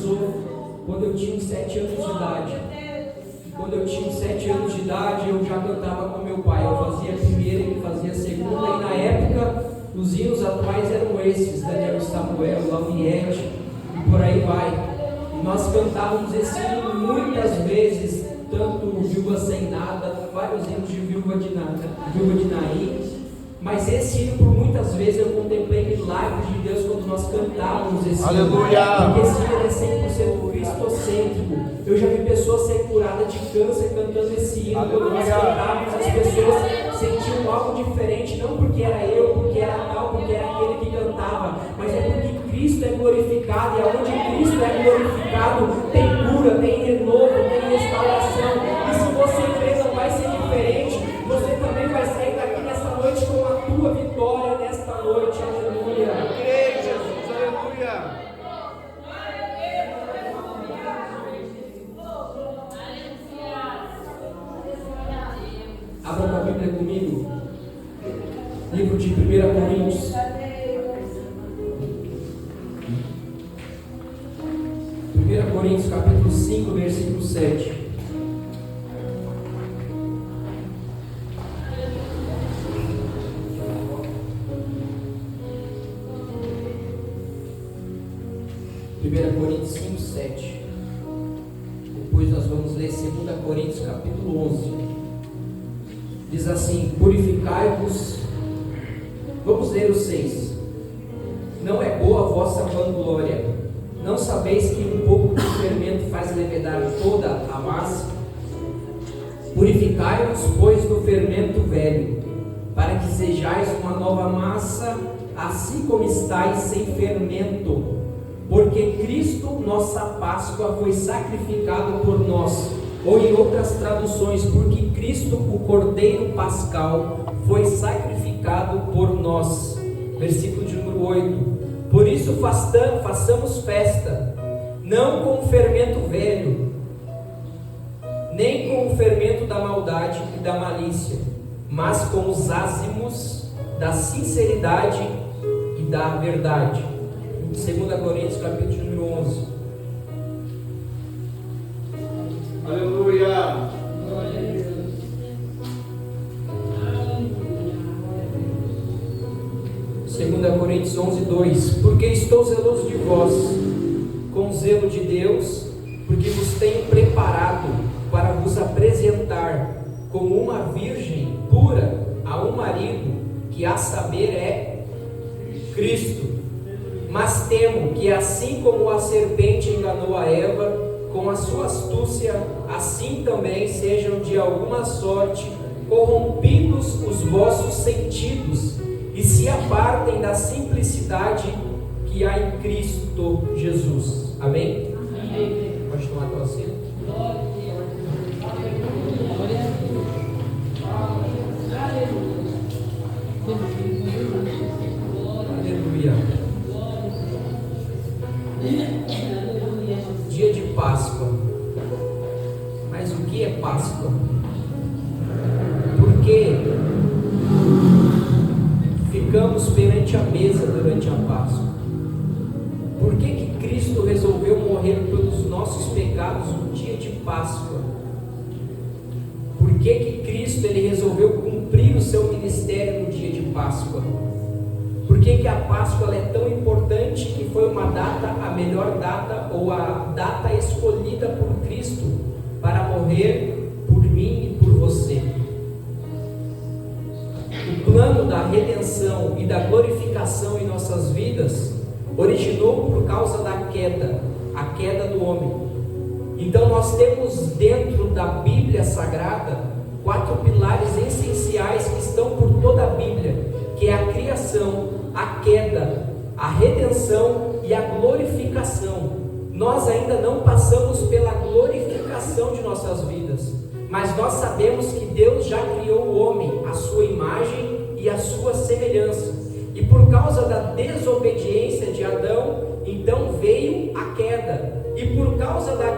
começou quando eu tinha 7 anos de idade. Quando eu tinha 7 anos de idade, eu já cantava com meu pai. Eu fazia a primeira, ele fazia a segunda, e na época os hinos atuais eram esses: Daniel Samuel, Laviette, e por aí vai. E nós cantávamos esse hino muitas vezes, tanto Viúva Sem Nada, vários hinos de Viúva de Naim. Mas esse hino, por muitas vezes, eu contemplei milagres de Deus quando nós cantávamos esse hino. Aleluia! Porque esse hino é 100% cristocêntrico. Eu já vi pessoas ser curadas de câncer cantando esse hino. Quando nós cantávamos, as pessoas sentiam algo diferente, não porque era eu, porque era tal, porque era aquele que cantava, mas é porque Cristo é glorificado, e aonde Cristo é glorificado, tem cura, tem renovo, tem restauração. E se você crê, não vai ser diferente. Você também vai sair daqui nessa noite com a tua vitória nesta noite. Aleluia. Ei, Jesus, aleluia. Abra a Bíblia comigo. Livro de 1 Coríntios. 1 Coríntios capítulo 5, versículo 7. Coríntios 5, 7. Depois nós vamos ler 2 Coríntios capítulo 11. Diz assim: purificai-vos. Vamos ler o 6. Não é boa a vossa vanglória. Não sabeis que um pouco de fermento faz levedar toda a massa? Purificai-vos, pois, do fermento velho, para que sejais uma nova massa, assim como estáis sem fermento. Porque Cristo, nossa Páscoa, foi sacrificado por nós. Ou em outras traduções, porque Cristo, o Cordeiro Pascal, foi sacrificado por nós. Versículo de número 8. Por isso façamos festa, não com o fermento velho, nem com o fermento da maldade e da malícia, mas com os ázimos da sinceridade e da verdade. 2 Coríntios capítulo número 11. Aleluia. 2 Coríntios 11, 2. Porque estou zeloso de vós, com zelo de Deus, porque vos tenho preparado para vos apresentar como uma virgem pura a um marido, que a saber é Cristo. Mas temo que, assim como a serpente enganou a Eva com a sua astúcia, assim também sejam de alguma sorte corrompidos os vossos sentidos, e se apartem da simplicidade que há em Cristo Jesus. Amém? Amém. Pode tomar teu assento. Aleluia. Dia de Páscoa. Mas o que é Páscoa? Por que ficamos perante a mesa durante a Páscoa? Por que Cristo resolveu morrer pelos nossos pecados no dia de Páscoa? Por que Cristo resolveu cumprir o seu ministério no dia de Páscoa? Por que a Páscoa é tão importante, que foi uma data, a melhor data, ou a data escolhida por Cristo para morrer por mim e por você? O plano da redenção e da glorificação em nossas vidas originou por causa da queda, a queda do homem. Então nós temos dentro da Bíblia Sagrada 4 pilares essenciais que estão por toda a Bíblia, que é a criação, a queda, a redenção e a glorificação. Nós ainda não passamos pela glorificação de nossas vidas, mas nós sabemos que Deus já criou o homem à sua imagem e à sua semelhança, e por causa da desobediência de Adão, então veio a queda, e por causa da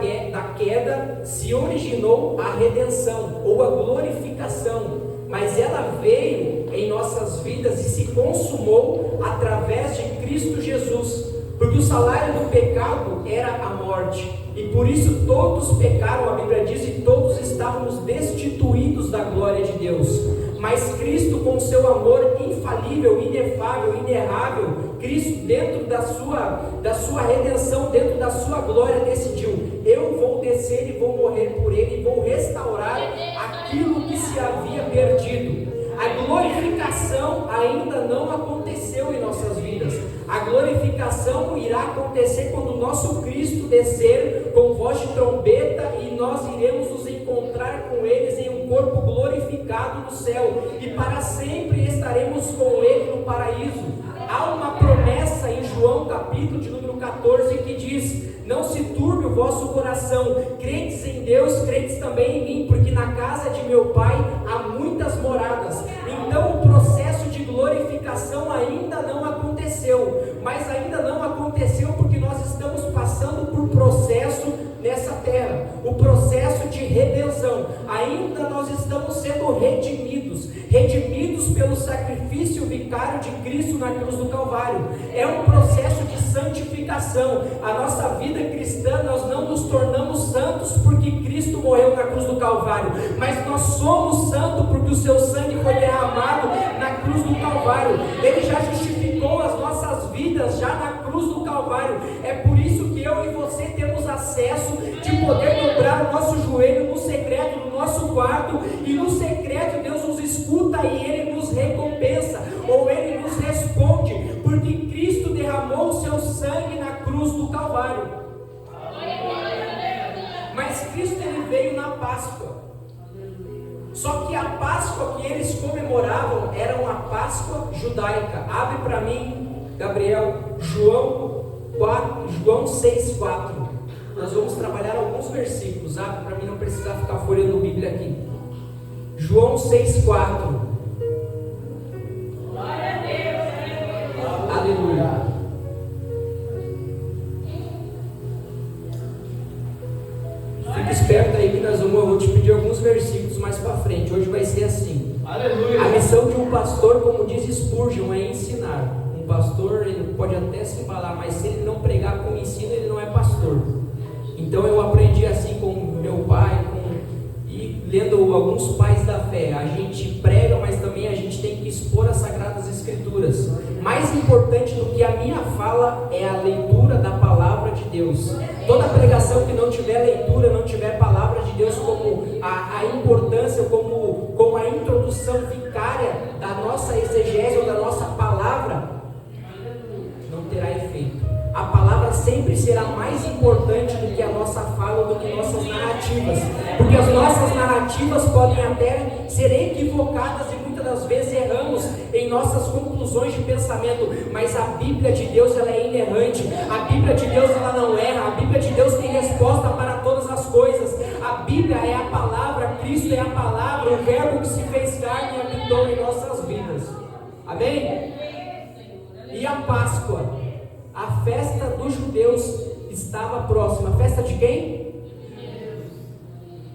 queda se originou a redenção ou a glorificação, mas ela veio em nossas vidas e se consumou através de Cristo Jesus. Porque o salário do pecado era a morte, e por isso todos pecaram, a Bíblia diz, e todos estávamos destituídos da glória de Deus. Mas Cristo, com seu amor infalível, inefável, inerrável, Cristo, dentro da sua redenção, dentro da sua glória, decidiu: eu vou descer e vou morrer por ele, e vou restaurar aquilo que se havia perdido. A glorificação ainda não aconteceu em nossas vidas. A glorificação irá acontecer quando o nosso Cristo descer com voz de trombeta, e nós iremos nos encontrar com eles em um corpo glorificado no céu, e para sempre estaremos com ele no paraíso. Há uma promessa em João capítulo de número 14 que diz: não se turbe o vosso coração, credes em Deus, credes também em mim, porque na casa de meu Pai há muitas moradas. Então o processo de glorificação ainda não aconteceu, mas ainda não aconteceu porque nós estamos passando por processo nessa terra, o processo de redenção. Ainda nós estamos sendo redimidos pelo sacrifício vicário de Cristo na cruz do Calvário. É um processo de santificação. A nossa vida cristã, nós não nos tornamos santos porque Cristo morreu na cruz do Calvário, mas nós somos santos porque o seu sangue foi derramado na cruz do Calvário. Ele já justificou as nossas vidas já na cruz do Calvário. É por isso que eu e você temos acesso de poder dobrar o nosso joelho no secreto, no nosso quarto, e no secreto Deus nos escuta e Ele nos recompensa, ou Ele nos responde, porque Cristo derramou o seu sangue na cruz do Calvário. Mas Cristo, ele veio na Páscoa. Só que a Páscoa que eles comemoravam era uma Páscoa judaica. Abre para mim, Gabriel, João 6,4. Nós vamos trabalhar alguns versículos, abre para mim não precisar ficar folheando Bíblia aqui. João 6,4. Aleluia. Fica esperto aí que eu vou te pedir alguns versículos mais para frente. Hoje vai ser assim. Aleluia. A missão de um pastor, como diz Spurgeon, é ensinar. Um pastor, ele pode até se embalar, mas se ele não pregar como ensino, ele não é pastor. Então eu aprendi assim com meu pai, e lendo alguns pais da fé. A gente prega, mas também a gente tem que expor as Sagradas Escrituras. Mais importante do que a minha fala é a leitura da palavra de Deus. Toda pregação que não tiver leitura, não tiver palavra de Deus como a importância, como a introdução vicária da nossa exegese ou da nossa palavra, não terá efeito. A palavra sempre será mais importante do que a nossa fala, do que nossas narrativas, porque as nossas narrativas podem até ser equivocadas e muitas das vezes erramos em nossas conclusões de pensamento, mas a Bíblia de Deus, ela é inerrante. A Bíblia de Deus, ela não erra. A Bíblia de Deus tem resposta para todas as coisas. A Bíblia é a palavra, Cristo é a palavra, o verbo que se fez carne e habitou em nossas vidas. Amém? E a Páscoa, a festa dos judeus, estava próxima. A festa de quem?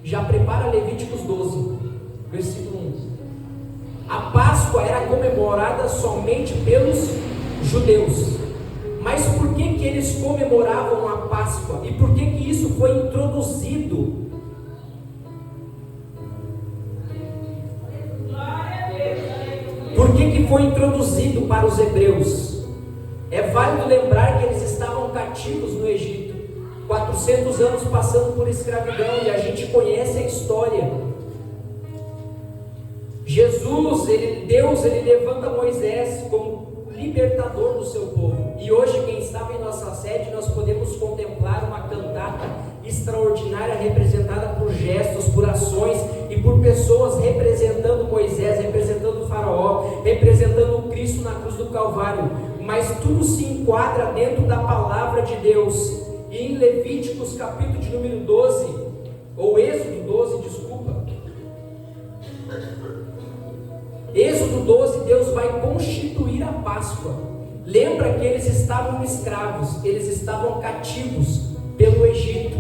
Já prepara Levíticos 12, versículo 1. A Páscoa era comemorada somente pelos judeus. Mas por que eles comemoravam a Páscoa? E por que isso foi introduzido? Por que foi introduzido para os hebreus? É válido lembrar que eles estavam cativos no Egito, 400 anos passando por escravidão, e a gente conhece a história. Deus levanta Moisés como libertador do seu povo, e hoje quem estava em nossa sede, nós podemos contemplar uma cantata extraordinária, representada por gestos, por ações e por pessoas representando Moisés, representando o faraó, representando o Cristo na cruz do Calvário. Mas tudo se enquadra dentro da palavra de Deus. E em Levíticos capítulo de número 12, ou Êxodo 12, desculpa, Êxodo 12, Deus vai constituir a Páscoa. Lembra que eles estavam escravos, eles estavam cativos pelo Egito.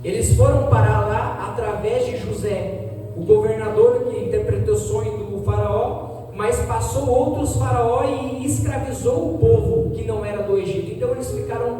Eles foram parar lá através de José, o governador que interpretou o sonho do faraó, mas passou passou outros faraó e escravizou o povo que não era do Egito. Então eles ficaram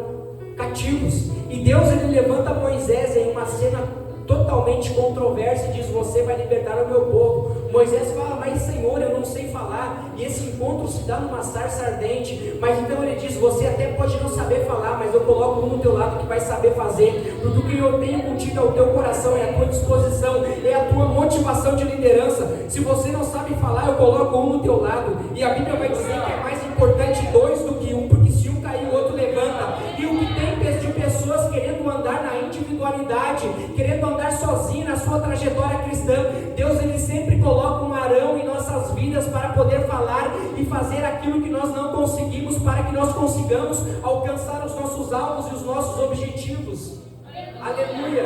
cativos. E Deus ele levanta Moisés em uma cena totalmente controversa e diz: você vai libertar o meu povo. Moisés fala: mas Senhor, eu não sei falar. E esse encontro se dá numa sarça ardente. Mas então ele diz: você até pode não saber falar, mas eu coloco um no teu lado que vai saber fazer, porque o que eu tenho contigo é o teu coração, é a tua disposição, é a tua motivação de liderança. Se você não sabe falar, eu coloco um no teu lado. E a Bíblia vai dizer que é mais importante dois do que um, porque se um cair, o outro levanta. E o que tem de pessoas querendo andar na individualidade, querendo andar sozinho na sua trajetória cristã, Deus ele sempre coloca um Arão em nossas vidas para poder falar e fazer aquilo que nós não conseguimos, para que nós consigamos alcançar os nossos alvos e os nossos objetivos. Aleluia!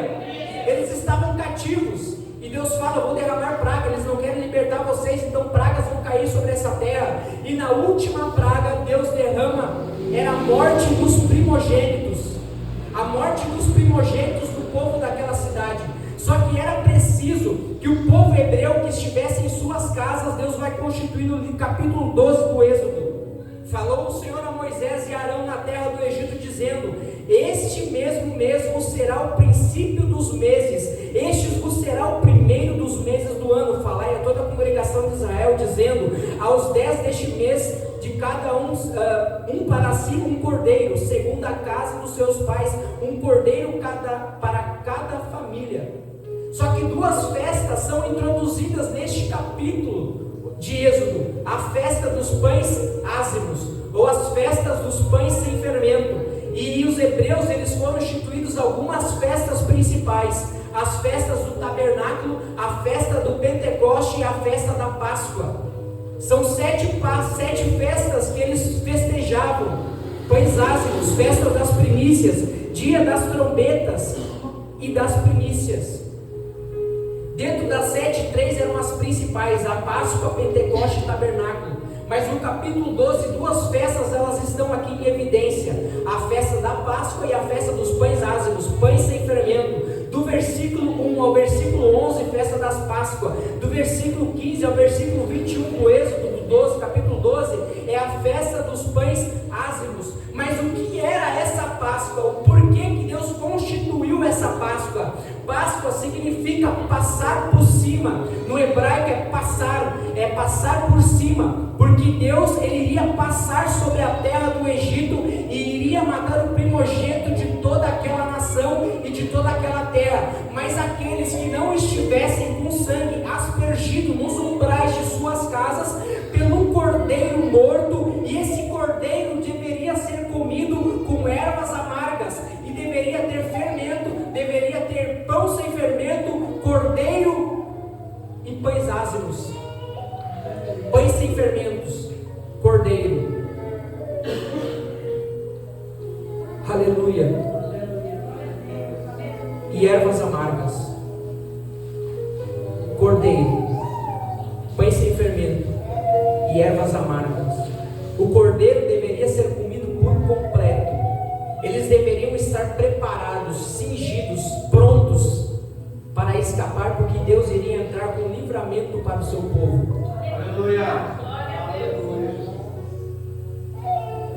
Eles estavam cativos e Deus fala: eu vou derramar praga. Eles não querem libertar vocês, então pragas vão cair sobre essa terra. E na última praga Deus derrama, era a morte dos primogênitos. A morte dos primogênitos do povo daquela cidade. Só que era preciso que o povo hebreu que estivesse em suas casas, Deus vai constituir no capítulo 12 do Êxodo. Falou o Senhor a Moisés e Arão na terra do Egito, dizendo: este mesmo será o princípio dos meses, este vos será o primeiro dos meses do ano. Falai a toda a congregação de Israel, dizendo: aos 10 deste mês, de cada um para si um cordeiro, segundo a casa dos seus pais, um cordeiro para cada família. Só que duas festas são introduzidas neste capítulo de Êxodo: a festa dos pães ázimos, ou as festas dos pães sem fermento. E os hebreus eles foram instituídos algumas festas principais: as festas do tabernáculo, a festa do Pentecoste e a festa da Páscoa. São sete festas que eles festejavam: pães ázimos, festas das primícias, dia das trombetas e das primícias. Dentro das 7, 3 eram as principais: a Páscoa, Pentecoste e Tabernáculo. Mas no capítulo 12, duas festas elas estão aqui em evidência: a festa da Páscoa e a festa dos pães ázimos, pães sem fermento. Do versículo 1 ao versículo 11, festa das Páscoas. Do versículo 15 ao versículo 21 do Êxodo, do 12, capítulo 12, é a festa dos pães ázimos. Mas o que era essa Páscoa? O porquê que Deus constituiu essa Páscoa? Páscoa significa passar por cima. No hebraico é passar por cima. Porque Deus ele iria passar sobre a terra do Egito e iria matar o primogênito de toda aquela nação e de toda aquela terra. Mas aqueles que não estivessem com sangue aspergido nos umbrais de suas casas, pelo cordeiro morto, e esse cordeiro deveria ser comido com ervas amargas, e deveria ter fermento, deveria ter pão sem fermento, cordeiro e pães ázimos. Pães sem fermentos, cordeiro. Aleluia. E ervas amargas, cordeiro, pães sem fermento e ervas amargas. O cordeiro deveria ser comido por completo. Eles deveriam estar preparados, cingidos, prontos para escapar, porque Deus iria entrar com livramento para o seu povo. Aleluia.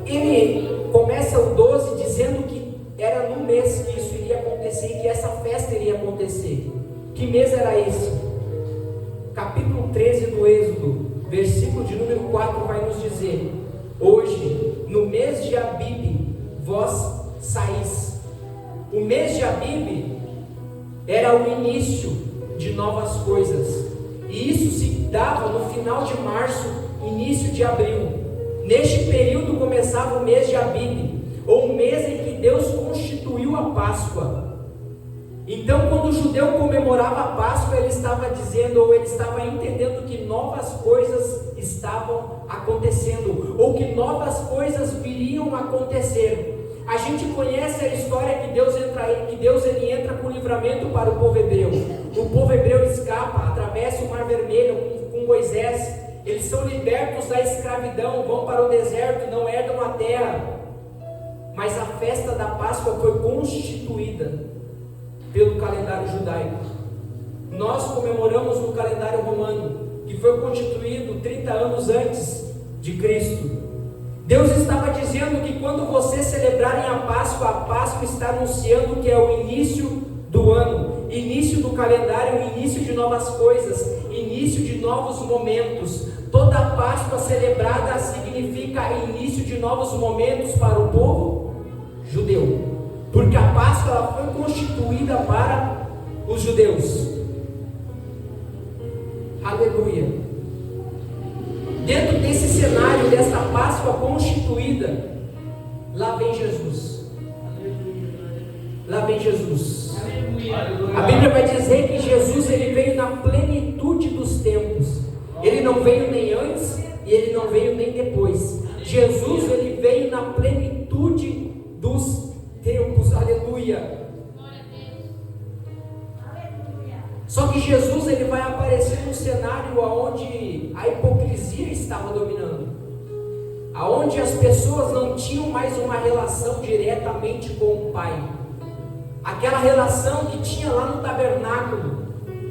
Ele começa o 12 dizendo que era no mês que isso iria acontecer, que essa festa iria acontecer. Que mês era esse? Capítulo 13 do Êxodo, versículo de número 4 vai nos dizer: hoje, no mês de Abib, vós saís. O mês de Abib era o início de novas coisas, e isso se dava no final de março, início de abril. Neste período começava o mês de Abib, ou o mês em que Deus constituiu a Páscoa. Então, quando o judeu comemorava a Páscoa, ele estava dizendo, ou ele estava entendendo que novas coisas estavam acontecendo, ou que novas coisas viriam a acontecer. A gente conhece a história que Deus ele entra com livramento para o povo hebreu. O povo hebreu escapa, atravessa o Mar Vermelho com Moisés. Eles são libertos da escravidão, vão para o deserto e não herdam a terra. Mas a festa da Páscoa foi constituída pelo calendário judaico. Nós comemoramos no calendário romano, que foi constituído 30 anos antes, de Cristo. Deus estava dizendo que quando vocês celebrarem a Páscoa está anunciando que é o início do ano, início do calendário, início de novas coisas, início de novos momentos. Toda a Páscoa celebrada significa início de novos momentos para o povo judeu, porque a Páscoa ela foi constituída para os judeus. Aleluia. Dentro desse cenário, desta Páscoa constituída, lá vem Jesus. Lá vem Jesus. A Bíblia vai dizer que Jesus ele veio na plenitude dos tempos. Ele não veio nem antes e ele não veio nem depois. Jesus ele veio na plenitude dos tempos. Aleluia. Só que Jesus ele vai aparecer num cenário onde a hipocrisia estava dominando, aonde as pessoas não tinham mais uma relação diretamente com o Pai, aquela relação que tinha lá no tabernáculo,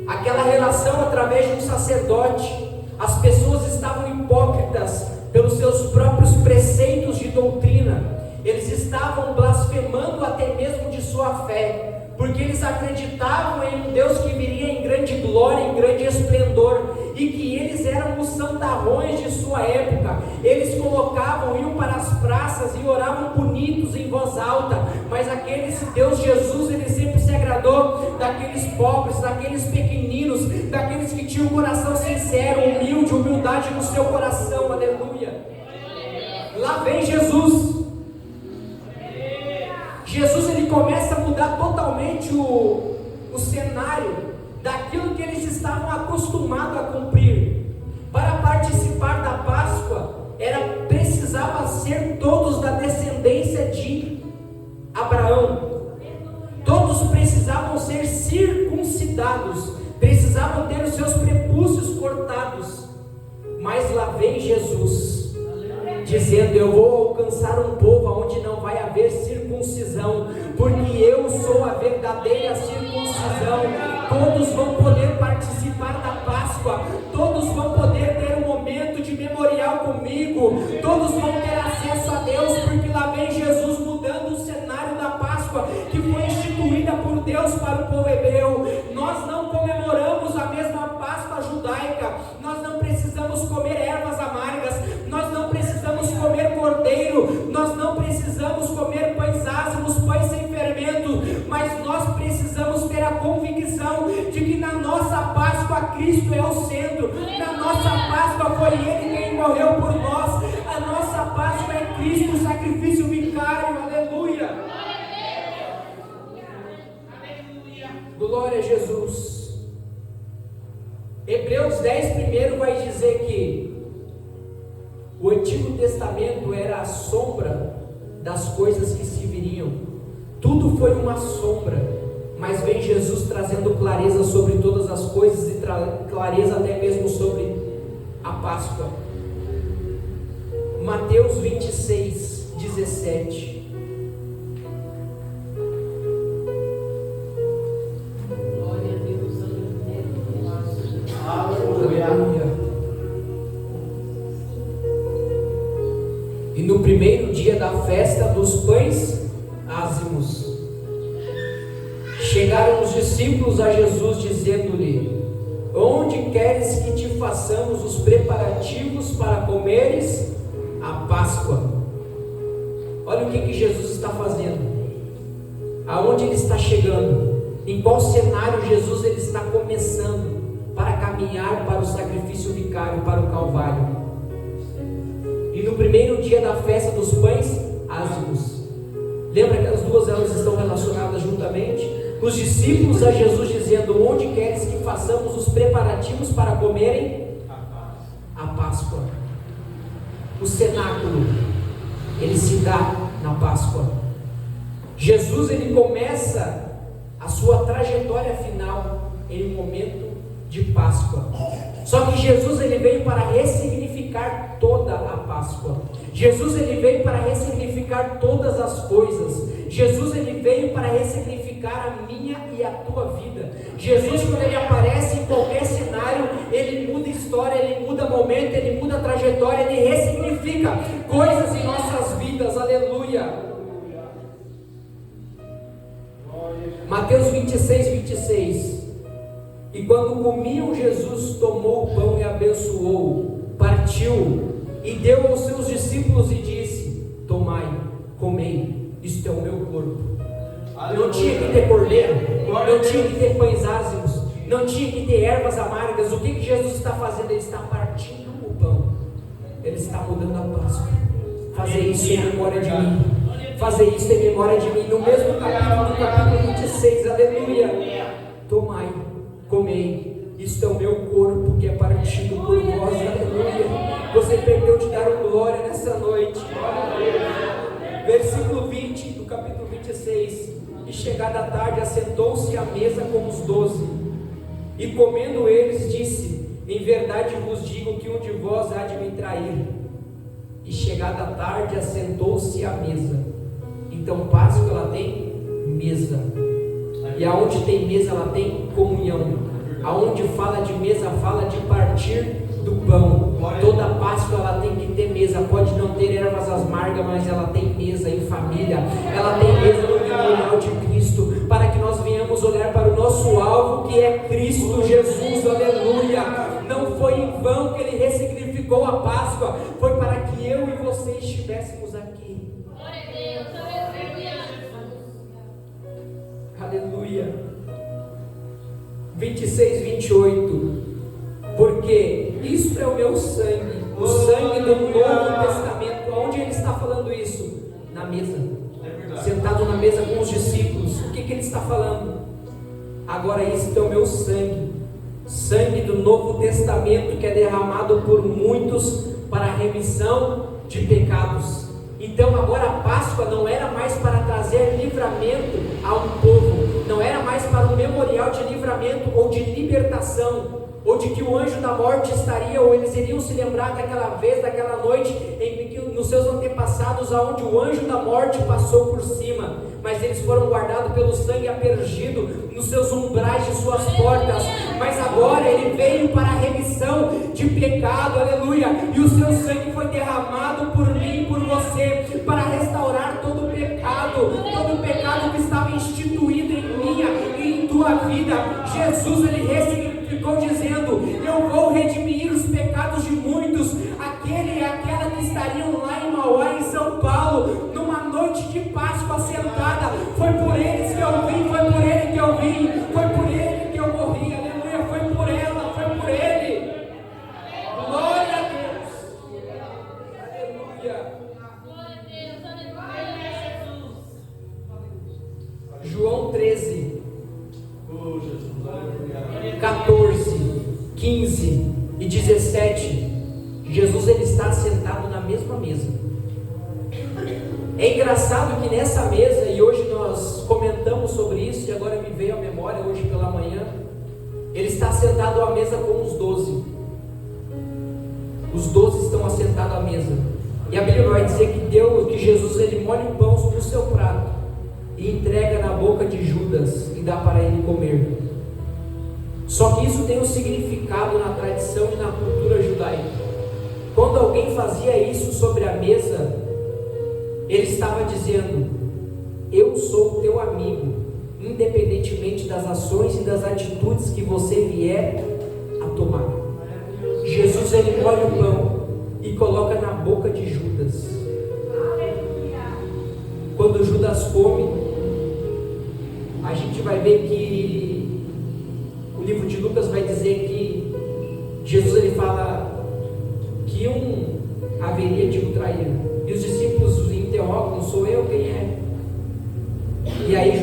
aquela relação através de um sacerdote. As pessoas estavam hipócritas pelos seus próprios preceitos de doutrina, eles estavam blasfemando até mesmo de sua fé, porque eles acreditavam em um Deus que viria em grande glória, em grande esplendor, e que eles eram os santarrões de sua época. Eles iam para as praças e oravam bonitos em voz alta, mas esse Deus Jesus, ele sempre se agradou daqueles pobres, daqueles pequeninos, daqueles que tinham um coração sincero, humilde, humildade no seu coração. Aleluia. Lá vem Jesus. Jesus ele começa a mudar totalmente o cenário daquilo que eles estavam acostumados a cumprir. Para participar da Páscoa, precisava ser todos da descendência de Abraão. Todos precisavam ser circuncidados, precisavam ter os seus prepúcios cortados. Mas lá vem Jesus, dizendo: eu vou alcançar um povo onde não vai haver circuncisão, porque eu sou a verdadeira circuncisão. Todos vão poder participar da Páscoa, todos vão poder ter um momento de memorial comigo, todos vão ter acesso a Deus, porque lá vem Jesus mudando o cenário da Páscoa, que foi instituída por Deus para o povo hebreu. Nós não comemoramos a mesma Páscoa judaica, nós não precisamos comer ervas amargas, nós não precisamos comer cordeiro, nós não precisamos comer pães ázimos, pães sem fermento, mas nós precisamos ter a convicção de que na nossa Páscoa Cristo é o centro, na nossa Páscoa foi Ele quem morreu por nós, a nossa Páscoa é Cristo, o sacrifício vicário. Aleluia. Glória a Jesus. Hebreus 10 primeiro vai dizer que o Antigo Testamento era a sombra das coisas que se viriam. Tudo foi uma sombra, mas vem Jesus trazendo clareza sobre todas as coisas e clareza até mesmo sobre a Páscoa. Mateus 26, 17. Glória a Deus. Aleluia. E no primeiro dia da festa dos pães ázimos, chegaram os discípulos a Jesus, dizendo-lhe: onde queres que te façamos os preparativos para comeres a Páscoa? Olha o que Jesus está fazendo, aonde ele está chegando, em qual cenário Jesus ele está começando para caminhar para o sacrifício vicário, para o Calvário. E no primeiro dia da festa dos pães ázimos, lembra que as duas elas estão relacionadas juntamente? Os discípulos a Jesus dizendo: onde queres que façamos os preparativos para comerem a Páscoa? O cenáculo, ele se dá na Páscoa. Jesus ele começa a sua trajetória final em um momento de Páscoa. Só que Jesus ele veio para ressignificar toda a Páscoa. Jesus ele veio para ressignificar todas as coisas. Jesus ele veio para ressignificar a minha e a tua vida. Jesus, quando ele aparece em qualquer cenário, ele muda história, ele muda momento, ele muda trajetória, ele ressignifica coisas em nossas vidas. Aleluia. Mateus 26, 26. E quando comiam, Jesus tomou o pão e abençoou, partiu e deu aos seus discípulos e disse: tomai, comei, isto é o meu corpo. Não tinha que ter cordeiro, não tinha que ter pães ázimos, não tinha que ter ervas amargas. O que Jesus está fazendo? Ele está partindo o pão, ele está mudando a Páscoa. Fazer isso em memória de mim, fazer isso em memória de mim. No mesmo capítulo, no capítulo 26, aleluia. Tomai, comei, isto é o meu corpo que é partido por vós, aleluia. Você perdeu de dar glória nessa noite. Versículo 20 do capítulo 26. E chegada a tarde, assentou-se à mesa com os 12, e comendo eles, disse: em verdade vos digo que um de vós há de me trair. E chegada a tarde, assentou-se à mesa. Então Páscoa, ela tem mesa, e aonde tem mesa, ela tem comunhão. Aonde fala de mesa, fala de partir do pão. Toda Páscoa ela tem que ter mesa. Pode não ter ervas amargas, mas ela tem mesa em família, ela tem mesa no memorial de Cristo, para que nós venhamos olhar para o nosso alvo, que é Cristo Jesus, aleluia. Não foi em vão que ele ressignificou a Páscoa, foi para que eu e você estivéssemos aqui. Glória a Deus, aleluia. Aleluia. 26, 28. Porque isto é o meu sangue, o sangue do Novo Testamento. Onde ele está falando isso? Na mesa, sentado na mesa com os discípulos. O que ele está falando? Agora isto é o meu sangue, sangue do Novo Testamento, que é derramado por muitos para a remissão de pecados. Então agora a Páscoa não era mais para trazer livramento a um povo, não era mais para um memorial de livramento ou de libertação, ou de que o anjo da morte estaria, ou eles iriam se lembrar daquela vez, daquela noite em que nos seus antepassados, aonde o anjo da morte passou por cima, mas eles foram guardados pelo sangue apergido nos seus umbrais de suas portas. Mas agora ele veio para a remissão de pecado, aleluia, e o seu sangue foi derramado por mim e por você, para restaurar todo o pecado que estava instituído em minha e em tua vida. Jesus, ele ressignificou dizendo: eu vou redimir os pecados de muitos. Aquele e aquela que estariam lá em Mauá, em São Paulo, numa noite de Páscoa sentada, foi por eles que eu vim, foi por ele que eu vim, foi por ele que eu morri, aleluia, foi por ela, foi por ele. Glória a Deus, aleluia. Glória a Deus, aleluia, Jesus. João 13, 14, 15 e 17. Jesus, ele está sentado na mesma mesa. É engraçado que nessa mesa, e hoje nós comentamos sobre isso, e agora me veio à memória hoje pela manhã, ele está sentado à mesa com os 12. Os 12 estão assentados à mesa, e a Bíblia vai dizer que Jesus, ele molha o pão no seu prato e entrega na boca de Judas e dá para ele comer. Só que isso tem um significado na tradição e na cultura judaica. Quando alguém fazia isso sobre a mesa, ele estava dizendo: eu sou teu amigo, independentemente das ações e das atitudes que você vier a tomar. Jesus, ele molha o pão e coloca na boca de Judas. Quando Judas come, a gente vai ver que o livro de Lucas vai dizer que Jesus, ele fala que um haveria de o trair, e os discípulos o interrogam: sou eu? Quem é? E aí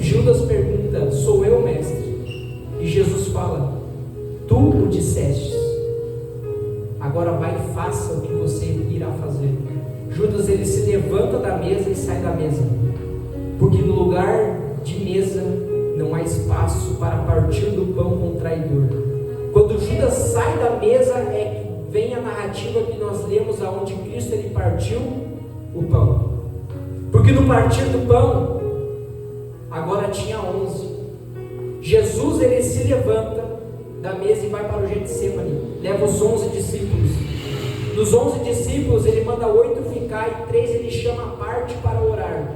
Judas pergunta: sou eu, mestre? E Jesus fala: tu o disseste, agora vai e faça o que você irá fazer. Judas, ele se levanta da mesa e sai da mesa, porque no lugar de mesa não há espaço para partir do pão com o traidor. Quando Judas sai da mesa, é que vem a narrativa que nós lemos, aonde Cristo, ele partiu o pão. Porque porque no partir do pão, agora tinha 11. Jesus, ele se levanta da mesa e vai para o Getsemane, leva os 11 discípulos. Dos 11 discípulos, ele manda 8 ficar e 3 ele chama à parte para orar.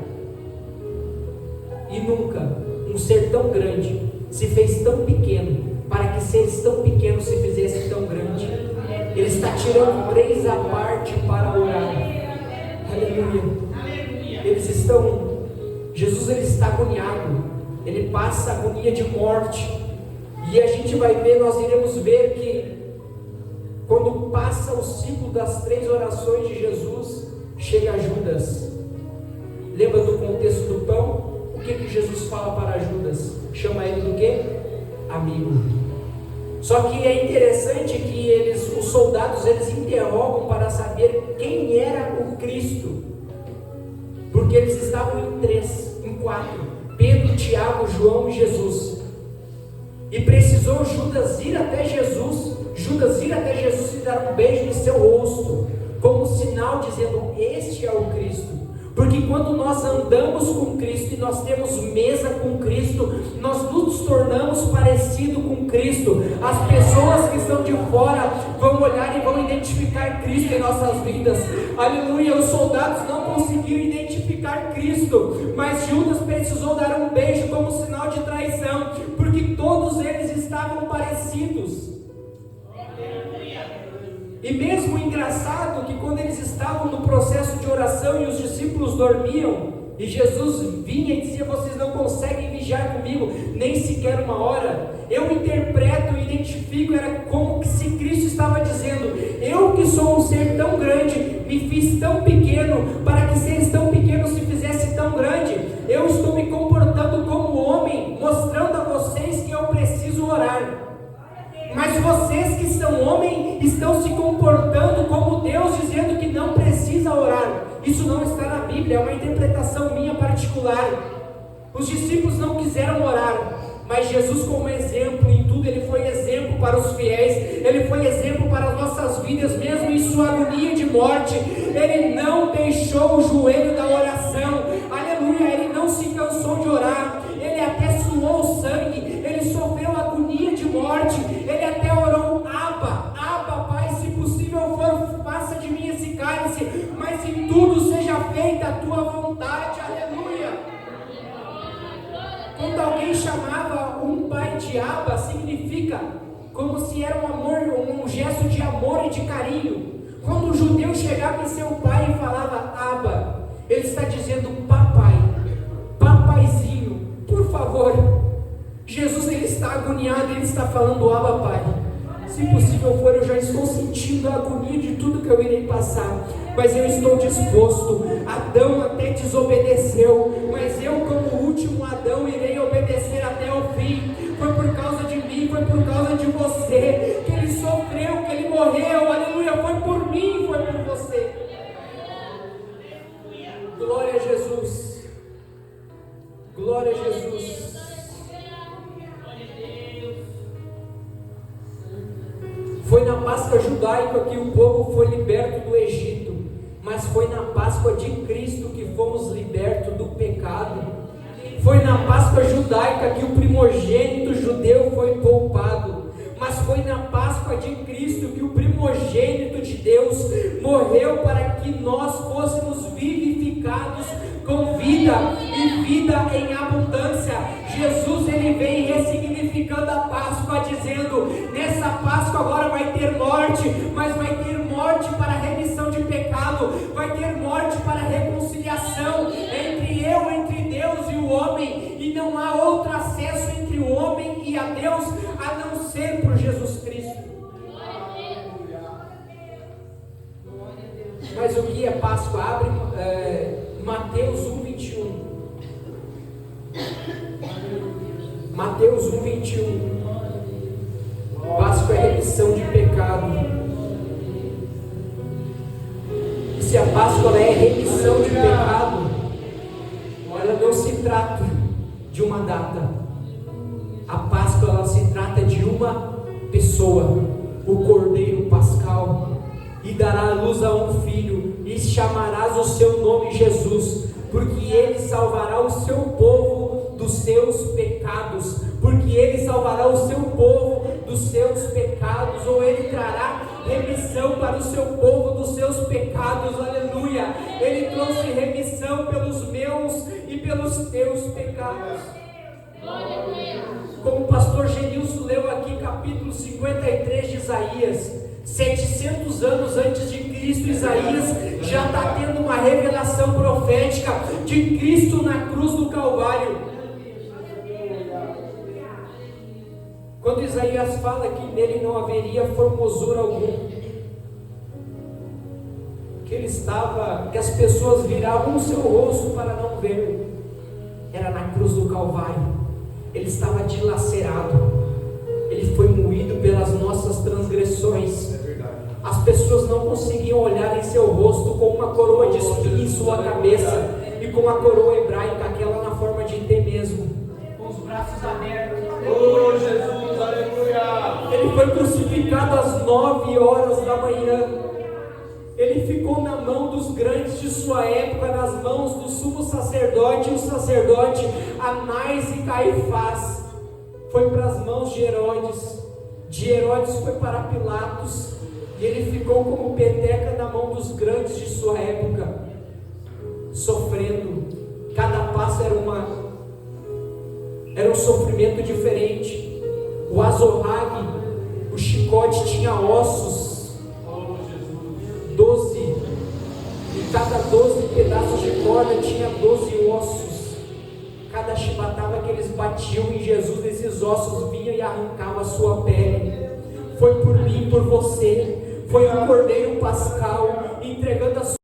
E nunca um ser tão grande se fez tão pequeno, para que seres tão pequenos se fizessem tão grande. Ele está tirando 3 à parte para orar. Aleluia. Jesus ele está agoniado, ele passa agonia de morte. E a gente vai ver, nós iremos ver que quando passa o ciclo das 3 orações de Jesus, chega Judas. Lembra do contexto do pão? O que Jesus fala para Judas? Chama ele do quê? Amigo. Só que é interessante que os soldados, eles interrogam para saber quem era o Cristo, porque eles estavam em 4, Pedro, Tiago, João e Jesus, e precisou Judas ir até Jesus e dar um beijo em seu rosto, como sinal dizendo: este é o Cristo. Porque quando nós andamos com Cristo e nós temos mesa com Cristo, nós nos tornamos parecidos com Cristo. As pessoas que estão de fora vão olhar e vão identificar Cristo em nossas vidas. Aleluia, os soldados não conseguiram identificar Cristo, mas Judas precisou dar um beijo como sinal de traição, porque todos eles estavam parecidos. E mesmo engraçado que quando eles estavam no processo de oração e os discípulos dormiam, e Jesus vinha e dizia: vocês não conseguem vigiar comigo nem sequer uma hora. Eu interpreto e identifico, era como que se Cristo estava dizendo: eu que sou um ser tão grande, me fiz tão pequeno, para que seres tão pequenos se fizessem tão grande. Eu estou me comportando como homem, mostrando a vocês que eu preciso orar. Mas vocês que são homem, estão se comportando como Deus, dizendo que não precisa orar. Isso não está na Bíblia, é uma interpretação minha particular. Os discípulos não quiseram orar, mas Jesus, como exemplo em tudo, ele foi exemplo para os fiéis, ele foi exemplo para as nossas vidas, mesmo em sua agonia de morte. Ele não deixou o joelho da oração, aleluia, ele não se cansou de orar, ele até suou sangue, ele sofreu agonia de morte, ele até orou: Abba, Pai, se possível for, passa de mim esse cálice, mas em tudo seja feita a tua vontade, aleluia. Quando alguém chamava um pai de Abba, significa como se era um amor, um gesto de amor e de carinho. Quando o judeu chegava em seu pai e falava Abba, ele está dizendo: papai, papaizinho, por favor. Jesus, ele está agoniado, ele está falando: Abba, Pai, se possível for, eu já estou sentindo a agonia de tudo que eu irei passar, mas eu estou disposto. Adão até desobedeceu, mas eu, como o último Adão, irei obedecer até o fim. Foi por causa de mim, foi por causa de você que ele sofreu, que ele morreu, aleluia, foi por mim, foi por você. Glória a Jesus, glória a Jesus. Foi na Páscoa judaica que o povo foi liberto do Egito, mas foi na Páscoa de Cristo que fomos libertos do pecado. Foi na Páscoa judaica que o primogênito judeu foi poupado, mas foi na Páscoa de Cristo que o primogênito de Deus morreu para que nós fôssemos vivificados com vida e vida em abundância. Jesus, ele vem ressignificando a Páscoa, dizendo: nessa Páscoa agora vai ter morte, mas vai ter morte para a remissão de pecado, vai ter morte para a reconciliação entre Deus e o homem, e não há outro acesso entre o homem e a Deus a não ser por Jesus Cristo. Mas o que é Páscoa? Abre Mateus 1:21. Mateus 1:21. Páscoa é remissão de pecado. E se a Páscoa é remissão de pecado, ela não se trata de uma data. A Páscoa, ela se trata de uma pessoa, o Cordeiro Pascal. E dará à luz a um filho, e chamarás o seu nome Jesus, porque salvará o seu povo dos seus pecados, porque Ele salvará o seu povo dos seus pecados, ou Ele trará remissão para o seu povo dos seus pecados, aleluia. Ele trouxe remissão pelos meus e pelos teus pecados. Glória a Deus. Como o pastor Genilson leu aqui, capítulo 53 de Isaías, 700 anos antes de Cristo, Isaías já está tendo uma revelação profética de Cristo na cruz do Calvário. Quando Isaías fala que nele não haveria formosura algum, que as pessoas viravam o seu rosto para não ver, era na cruz do Calvário. Ele estava dilacerado, ele foi moído pelas nossas transgressões. É verdade. As pessoas não conseguiam olhar em seu rosto com uma coroa de espinho em sua cabeça e com a coroa hebraica, aquela na forma de T mesmo, com os braços abertos. Oh Jesus, aleluia. Ele foi crucificado às 9 horas da manhã. Ele ficou na mão dos grandes de sua época, nas mãos do sumo sacerdote, e o sacerdote Anás e Caifás. Foi para as mãos de Herodes foi para Pilatos, e ele ficou como peteca na mão dos grandes de sua época, sofrendo. Cada passo era um sofrimento diferente. O azorrague, o chicote tinha ossos, 12, e cada 12 pedaços de corda tinha 12 ossos. Cada chibatada que eles batiam em Jesus, esses ossos vinham e arrancavam a sua pele. Foi por mim, por você. Foi o Cordeiro Pascal entregando a